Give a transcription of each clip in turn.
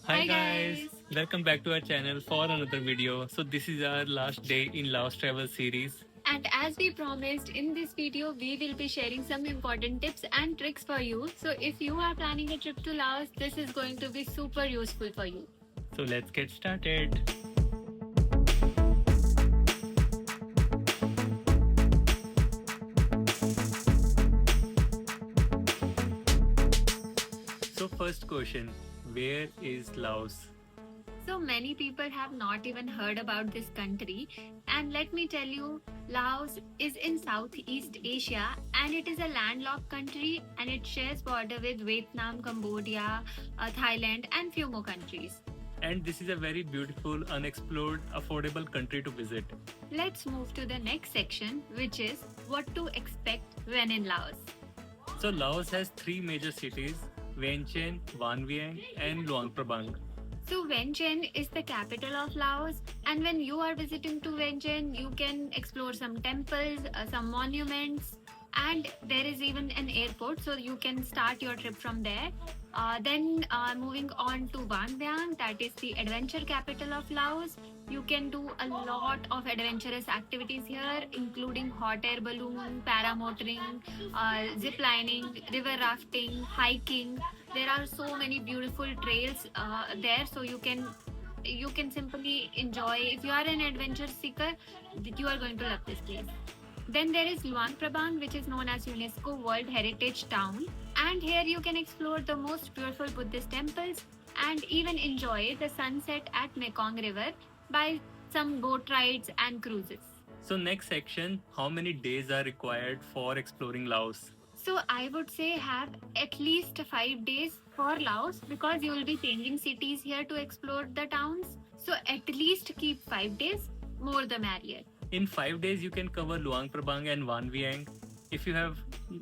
Hi guys, welcome back to our channel for another video. So this is our last day in Laos travel series. And as we promised, in this video, we will be sharing some important tips and tricks for you. So if you are planning a trip to Laos, this is going to be super useful for you. So let's get started. So first question, where is Laos? So many people have not even heard about this country. And let me tell you, Laos is in Southeast Asia and it is a landlocked country and it shares border with Vietnam, Cambodia, Thailand and few more countries. And this is a very beautiful, unexplored, affordable country to visit. Let's move to the next section, which is what to expect when in Laos. So Laos has three major cities, Vientiane, Van Vieng and Luang Prabang. So Vientiane is the capital of Laos, and when you are visiting to Vientiane, you can explore some temples, some monuments, and there is even an airport, so you can start your trip from there. Then moving on to Van Viang, that is the adventure capital of Laos. You can do a lot of adventurous activities here, including hot air balloon, paramotoring, zip lining, river rafting, hiking. There are so many beautiful trails there, so you can simply enjoy. If you are an adventure seeker, you are going to love this place. Then there is Luang Prabang, which is known as UNESCO World Heritage Town. And here you can explore the most beautiful Buddhist temples and even enjoy the sunset at Mekong River by some boat rides and cruises. So next section, how many days are required for exploring Laos? So I would say have at least 5 days for Laos because you will be changing cities here to explore the towns. So at least keep 5 days, more the merrier. In 5 days, you can cover Luang Prabang and Van Vieng. If you have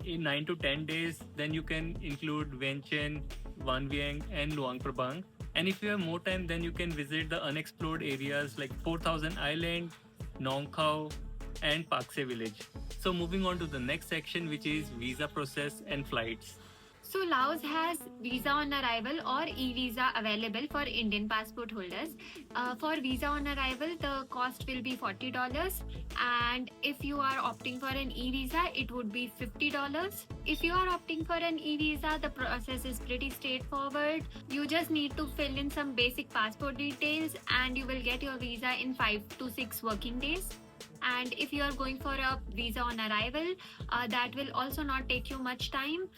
in 9 to 10 days, then you can include Vientiane, Van Vieng, and Luang Prabang. And if you have more time, then you can visit the unexplored areas like 4000 Island, Nong Khao, and Pakse village. So moving on to the next section, which is visa process and flights. So Laos has visa on arrival or e-visa available for Indian passport holders. For visa on arrival, the cost will be $40, and if you are opting for an e-visa, it would be $50. If you are opting for an e-visa, the process is pretty straightforward. You just need to fill in some basic passport details, and you will get your visa in 5 to 6 working days. And if you are going for a visa on arrival, that will also not take you much time,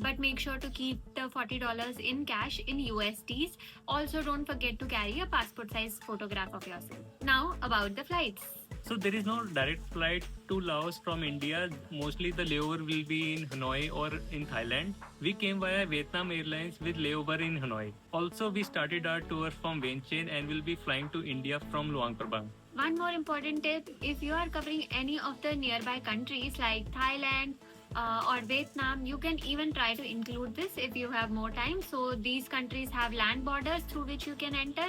but make sure to keep the $40 in cash in USDs. Also, don't forget to carry a passport size photograph of yourself. Now about the flights. So there is no direct flight to Laos from India. Mostly the layover will be in Hanoi or in Thailand. We came via Vietnam Airlines with layover in Hanoi. Also, we started our tour from Vientiane and will be flying to India from Luang Prabang. One more important tip, if you are covering any of the nearby countries like Thailand or Vietnam, you can even try to include this if you have more time. So these countries have land borders through which you can enter,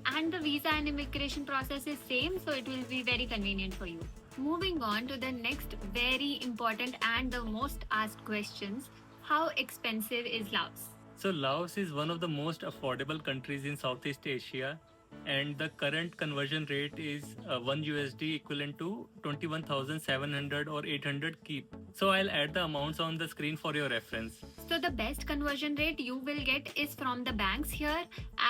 and the visa and immigration process is same, so it will be very convenient for you. Moving on to the next very important and the most asked questions, how expensive is Laos? So Laos is one of the most affordable countries in Southeast Asia, and the current conversion rate is 1 USD equivalent to 21,700 or 800 keep. So I'll add the amounts on the screen for your reference. So the best conversion rate you will get is from the banks here,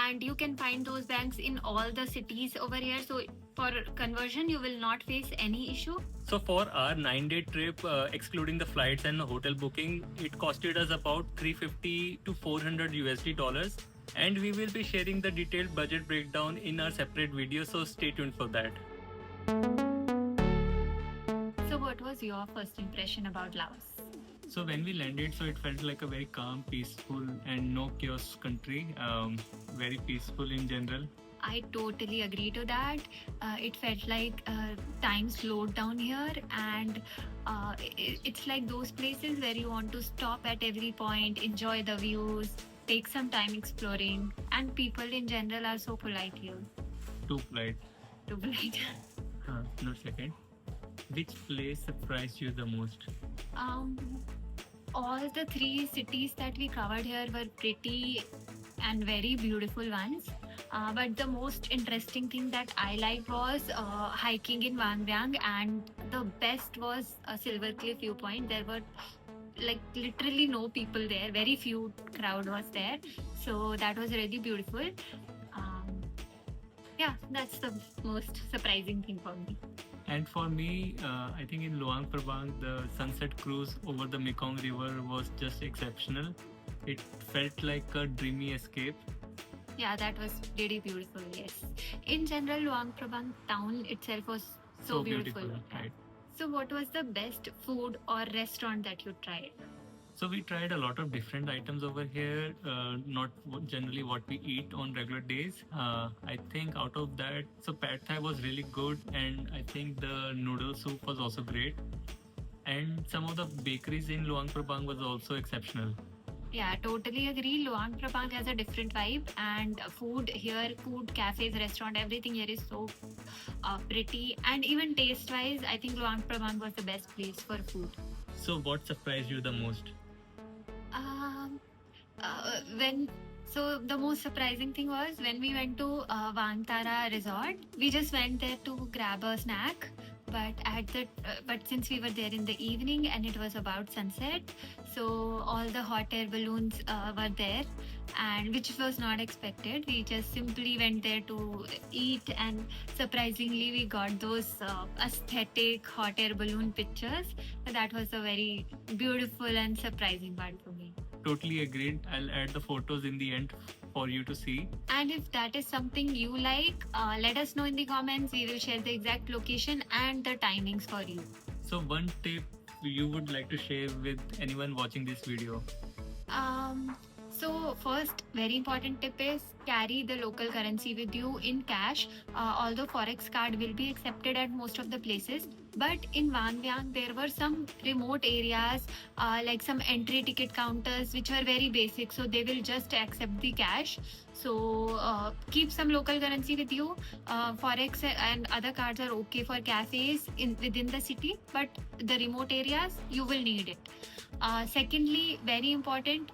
and you can find those banks in all the cities over here. So for conversion, you will not face any issue. So for our 9-day trip, excluding the flights and the hotel booking, it costed us about 350 to 400 USD dollars. And we will be sharing the detailed budget breakdown in our separate video, so stay tuned for that. So what was your first impression about Laos? So when we landed, so it felt like a very calm, peaceful, and no chaos country. Very peaceful in general. I totally agree to that. It felt like time slowed down here, and it's like those places where you want to stop at every point, enjoy the views, take some time exploring, and people in general are so polite here. Too polite. Too polite. No second. Which place surprised you the most? All the three cities that we covered here were pretty and very beautiful ones. But the most interesting thing that I liked was hiking in Wang Viang, and the best was Silver Cliff viewpoint. There were like literally no people there, very few crowd was there, so that was really beautiful. Um, yeah, that's the most surprising thing for me. And for me, I think in Luang Prabang, the sunset cruise over the Mekong River was just exceptional. It felt like a dreamy escape. Yeah, that was really beautiful. Yes, in general, Luang Prabang town itself was so beautiful. Right? So, what was the best food or restaurant that you tried? So we tried a lot of different items over here, not generally what we eat on regular days. I think out of that, so pad thai was really good, and I think the noodle soup was also great. And some of the bakeries in Luang Prabang was also exceptional. Yeah, totally agree. Luang Prabang has a different vibe, and food here, food, cafes, restaurant, everything here is so pretty. And even taste wise, I think Luang Prabang was the best place for food. So, what surprised you the most? When so the most surprising thing was when we went to Vantara Resort. We just went there to grab a snack, but since we were there in the evening and it was about sunset, so all the hot air balloons were there, and which was not expected. We just simply went there to eat, and surprisingly, we got those aesthetic hot air balloon pictures. That was a very beautiful and surprising part for me. Totally agreed. I'll add the photos in the end for you to see. And if that is something you like, let us know in the comments. We will share the exact location and the timings for you. So, one tip you would like to share with anyone watching this video? So first, very important tip is carry the local currency with you in cash. Although Forex card will be accepted at most of the places, but in Van Viang there were some remote areas like some entry ticket counters which were very basic, so they will just accept the cash. So keep some local currency with you. Forex and other cards are okay for cafes within the city, but the remote areas you will need it. Secondly, very important,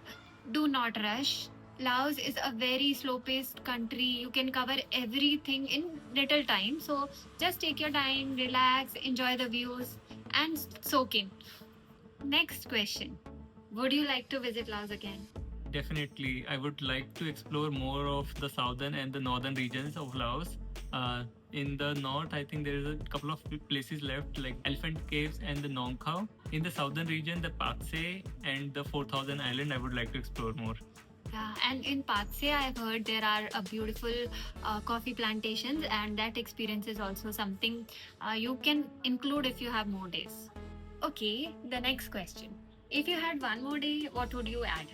do not rush. Laos is a very slow paced country. You can cover everything in little time. So just take your time, relax, enjoy the views, and soak in. Next question. Would you like to visit Laos again? Definitely. I would like to explore more of the southern and the northern regions of Laos. In the north, I think there is a couple of places left like Elephant Caves and the Nong Khao. In the southern region, the Pakse and the 4000 Island, I would like to explore more. Yeah, and in Pakse, I've heard there are beautiful coffee plantations, and that experience is also something you can include if you have more days. Okay, the next question. If you had one more day, what would you add?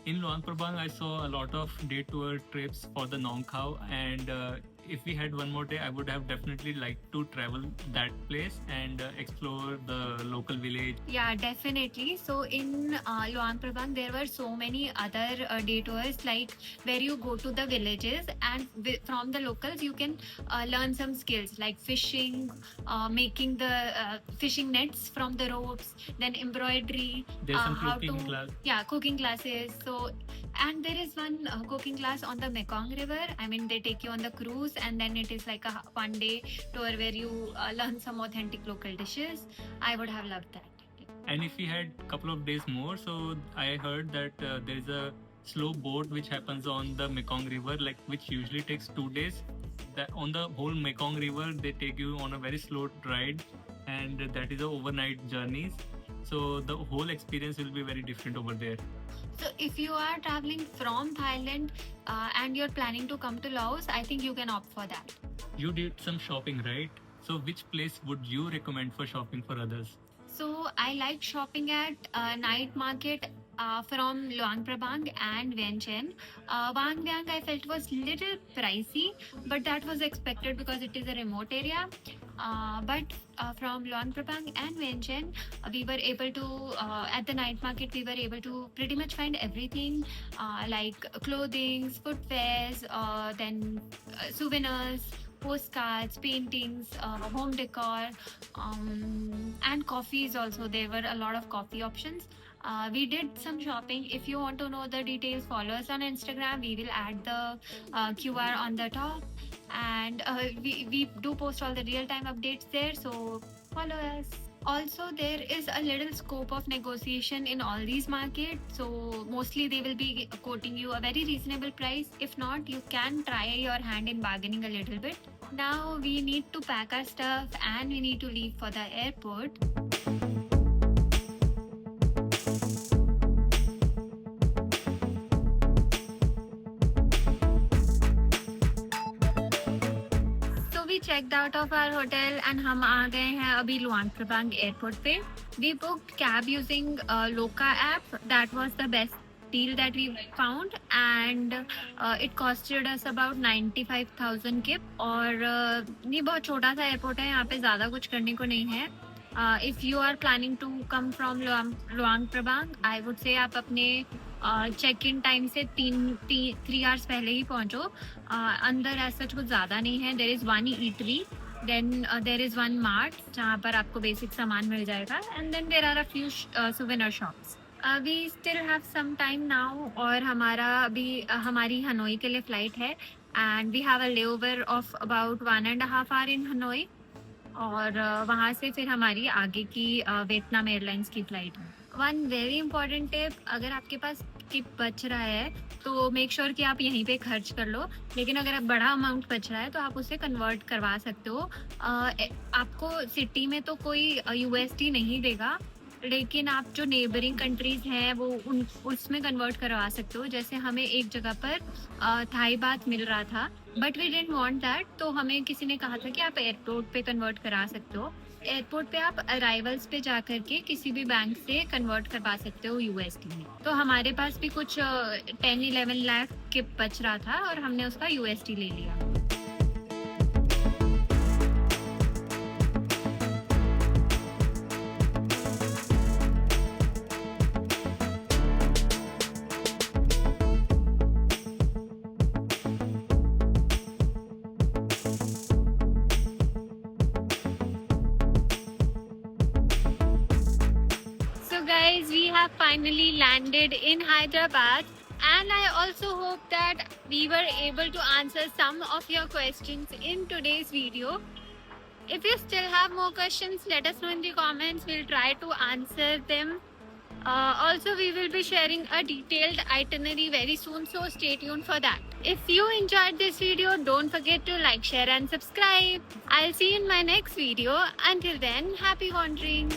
In Luang Prabang, I saw a lot of day tour trips for the Nong Khao, and if we had one more day, I would have definitely liked to travel that place and explore the local village. Yeah, definitely. So in Luang Prabang, there were so many other day tours, like where you go to the villages, and from the locals you can learn some skills like fishing, making the fishing nets from the ropes, then embroidery. There's some cooking class. Yeah, cooking classes. So, and there is one cooking class on the Mekong River. I mean, they take you on the cruise, and then it is like a one-day tour where you learn some authentic local dishes. I would have loved that. And if we had a couple of days more, so I heard that there is a slow boat which happens on the Mekong River, like which usually takes 2 days. That on the whole Mekong River, they take you on a very slow ride, and that is a overnight journey. So the whole experience will be very different over there. So if you are traveling from Thailand and you're planning to come to Laos, I think you can opt for that. You did some shopping, right? So which place would you recommend for shopping for others? So I like shopping at night market from Luang Prabang and Vientiane. Vang Viang I felt was little pricey, but that was expected because it is a remote area. But from Luang Prabang and Vientiane, we were able to, at the night market, we were able to pretty much find everything like clothing, footwears, then souvenirs, postcards, paintings, home decor, and coffees also. There were a lot of coffee options. We did some shopping. If you want to know the details, follow us on Instagram. We will add the QR on the top, and we do post all the real time updates there. So follow us. Also, there is a little scope of negotiation in all these markets. So mostly they will be quoting you a very reasonable price. If not, you can try your hand in bargaining a little bit. Now we need to pack our stuff and we need to leave for the airport. So we checked out of our hotel and हम आ गए हैं अभी Luong प्रबांग airport पे. We booked cab using Loka app. That was the best deal that we found, and it costed us about 95,000 kip. और ये बहुत छोटा सा एयरपोर्ट है, यहाँ पे ज़्यादा कुछ करने को नहीं है. If you are planning to come from Luang Prabang, I would say आप अपने चेक इन टाइम से 3 आवर्स पहले ही पहुंचो. अंदर ऐसा कुछ ज़्यादा नहीं है. There is one eatery, then there is one mart जहाँ पर आपको बेसिक सामान मिल जाएगा, and then there are a few souvenir shops. We still have some time now, और हमारी हनोई के लिए फ़्लाइट है, and we have a layover of about 1.5 hour in Hanoi, और वहाँ से फिर हमारी आगे की वियतनाम एयरलाइंस की फ़्लाइट है. वन वेरी इंपॉर्टेंट टिप, अगर आपके पास किप बच रहा है तो मेक श्योर कि आप यहीं पे खर्च कर लो. लेकिन अगर आप बड़ा अमाउंट बच रहा है तो आप उसे कन्वर्ट करवा सकते हो. आपको सिटी में तो कोई USD नहीं देगा, लेकिन आप जो नेबरिंग कंट्रीज हैं वो उसमें कन्वर्ट करवा सकते हो. जैसे हमें एक जगह पर थाई बात मिल रहा था, but we didn't want that, तो हमें किसी ने कहा था कि आप एयरपोर्ट पे कन्वर्ट करा सकते हो. एयरपोर्ट पे आप अराइवल्स पे जा करके किसी भी बैंक से कन्वर्ट करवा सकते हो USD में. तो हमारे पास भी कुछ 10-11 लाख किप बच रहा था और हमने उसका USD ले लिया. Guys, we have finally landed in Hyderabad, and I also hope that we were able to answer some of your questions in today's video. If you still have more questions, let us know in the comments. We'll try to answer them. Also, we will be sharing a detailed itinerary very soon, so stay tuned for that. If you enjoyed this video, don't forget to like, share and subscribe. I'll see you in my next video. Until then, happy wandering.